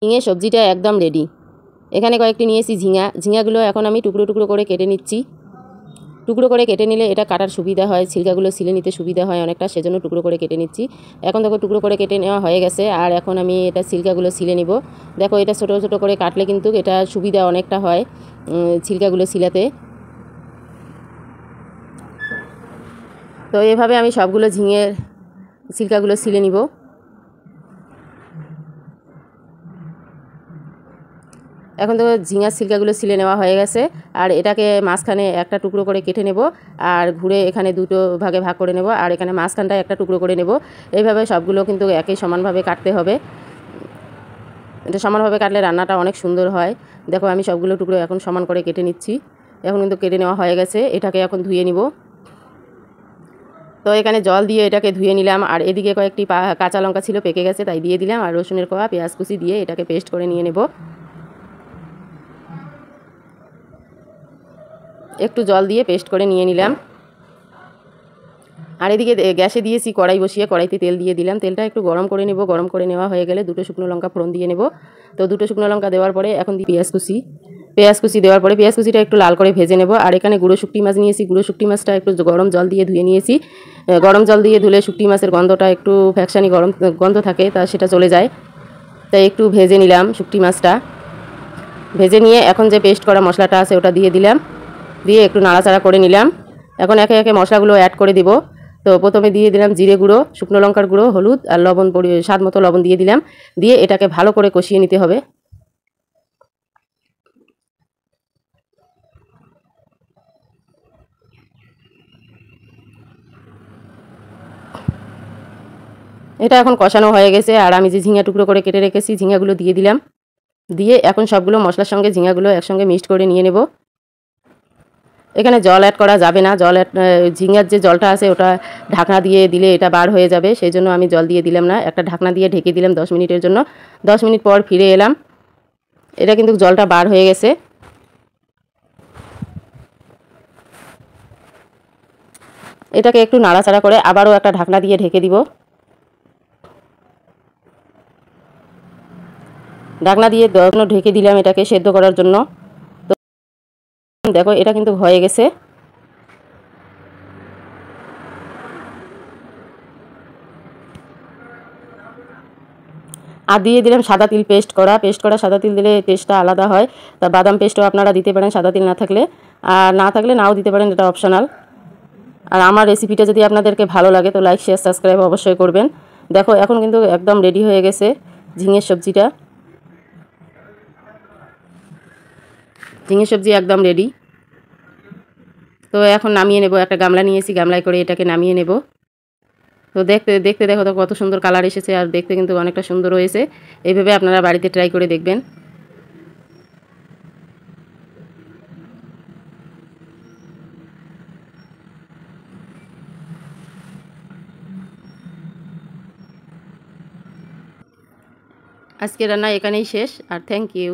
ঝিঙে সবজিটা একদম রেডি। এখানে কয়েকটি নিয়েছি ঝিঙাগুলো এখন আমি টুকরো টুকরো করে কেটে নিচ্ছি। টুকরো করে কেটে নিলে এটা কাটার সুবিধা হয়, ছিলকাগুলো ছিলে নিতে সুবিধা হয় অনেকটা, সেজন্য টুকরো করে কেটে নিচ্ছি। এখন দেখো টুকরো করে কেটে নেওয়া হয়ে গেছে, আর এখন আমি এটা ছিলকাগুলো ছিলে নিব। দেখো এটা ছোটো ছোটো করে কাটলে কিন্তু এটা সুবিধা অনেকটা হয় ছিলকাগুলো ছিলাতে। তো এভাবে আমি সবগুলো ঝিঙের ছিলকাগুলো ছিলে নিব। এখন তো ঝিঙার ছিলকাগুলো ছিলে নেওয়া হয়ে গেছে, আর এটাকে মাঝখানে একটা টুকরো করে কেটে নেব, আর ঘুরে এখানে দুটো ভাগে ভাগ করে নেব, আর এখানে মাঝখানটায় একটা টুকরো করে নেব। এইভাবে সবগুলো কিন্তু একই সমানভাবে কাটতে হবে। এটা সমানভাবে কাটলে রান্নাটা অনেক সুন্দর হয়। দেখো আমি সবগুলো টুকরো এখন সমান করে কেটে নিচ্ছি। এখন কিন্তু কেটে নেওয়া হয়ে গেছে, এটাকে এখন ধুয়ে নিব। তো এখানে জল দিয়ে এটাকে ধুয়ে নিলাম, আর এদিকে কয়েকটি কাঁচা লঙ্কা ছিল, পেকে গেছে তাই দিয়ে দিলাম, আর রসুনের কোয়া, পেঁয়াজ কুচি দিয়ে এটাকে পেস্ট করে নিয়ে নেব। একটু জল দিয়ে পেস্ট করে নিয়ে নিলাম। আর এদিকে গ্যাসে দিয়েছি কড়াই বসিয়ে, কড়াইতে তেল দিয়ে দিলাম। তেলটা একটু গরম করে নেব। গরম করে নেওয়া হয়ে গেলে দুটো শুকনো লঙ্কা ফোড়ন দিয়ে নেব। তো দুটো শুকনো লঙ্কা দেওয়ার পরে এখন পেঁয়াজ কুচি দেওয়ার পরে পেঁয়াজ কুচিটা একটু লাল করে ভেজে নেব। আর এখানে গুঁড়ো শুকটি মাছ নিয়েছি, গুঁড়ো শুকটি মাছটা একটু গরম জল দিয়ে ধুয়ে নিয়েছি। গরম জল দিয়ে ধুলে শুকটি মাছের গন্ধটা একটু ফ্যাকসানি গরম গন্ধ থাকে, তা সেটা চলে যায়। তাই একটু ভেজে নিলাম শুকটি মাছটা। ভেজে নিয়ে এখন যে পেস্ট করা মশলাটা আছে ওটা দিয়ে দিলাম, দিয়ে একটু নাড়াচাড়া করে নিলাম। এখন একে একে মশলাগুলো অ্যাড করে দিব। তো প্রথমে দিয়ে দিলাম জিরে গুঁড়ো, শুকনো লঙ্কার গুঁড়ো, হলুদ আর লবণ, স্বাদ মতো লবণ দিয়ে দিলাম। দিয়ে এটাকে ভালো করে কষিয়ে নিতে হবে। এটা এখন কষানো হয়ে গেছে, আর আমি যে ঝিঙা টুকরো করে কেটে রেখেছি ঝিঙাগুলো দিয়ে দিলাম। দিয়ে এখন সবগুলো মশলার সঙ্গে ঝিঙাগুলো একসঙ্গে মিক্সড করে নিয়ে নেব। এখানে জল অ্যাড করা যাবে না, ঝিঙার যে জলটা আছে ওটা ঢাকনা দিয়ে দিলে এটা বার হয়ে যাবে, সেই জন্য আমি জল দিয়ে দিলাম না। একটা ঢাকনা দিয়ে ঢেকে দিলাম 10 মিনিটের জন্য। 10 মিনিট পর ফিরে এলাম, এটা কিন্তু জলটা বার হয়ে গেছে। এটাকে একটু নাড়াচাড়া করে আবারও একটা ঢাকনা দিয়ে ঢেকে দিব। ঢাকনা দিয়ে ঢেকে দিলাম এটাকে সেদ্ধ করার জন্য। তো দেখো এটা কিন্তু হয়ে গেছে। আর দিয়ে দিলাম সাদা তিল, পেস্ট করা সাদা তিল দিলে টেস্টটা আলাদা হয়। তা বাদাম পেস্টও আপনারা দিতে পারেন সাদা তিল না থাকলে, আর না থাকলে নাও দিতে পারেন, এটা অপশনাল। আর আমার রেসিপিটা যদি আপনাদেরকে ভালো লাগে তো লাইক, শেয়ার, সাবস্ক্রাইব অবশ্যই করবেন। দেখো এখন কিন্তু একদম রেডি হয়ে গেছে ঝিঙের সবজিটা। ঝিঙের সবজি একদম রেডি। তো এখন নামিয়ে নেব। একটা গামলা নিয়েছি, গামলায় করে এটাকে নামিয়ে নেব। তো দেখতে দেখতে দেখো তো কত সুন্দর কালার এসেছে, আর দেখতে কিন্তু অনেকটা সুন্দর হয়েছে। এইভাবে আপনারা বাড়িতে ট্রাই করে দেখবেন। আজকে রান্না এখানেই শেষ, আর থ্যাংক ইউ।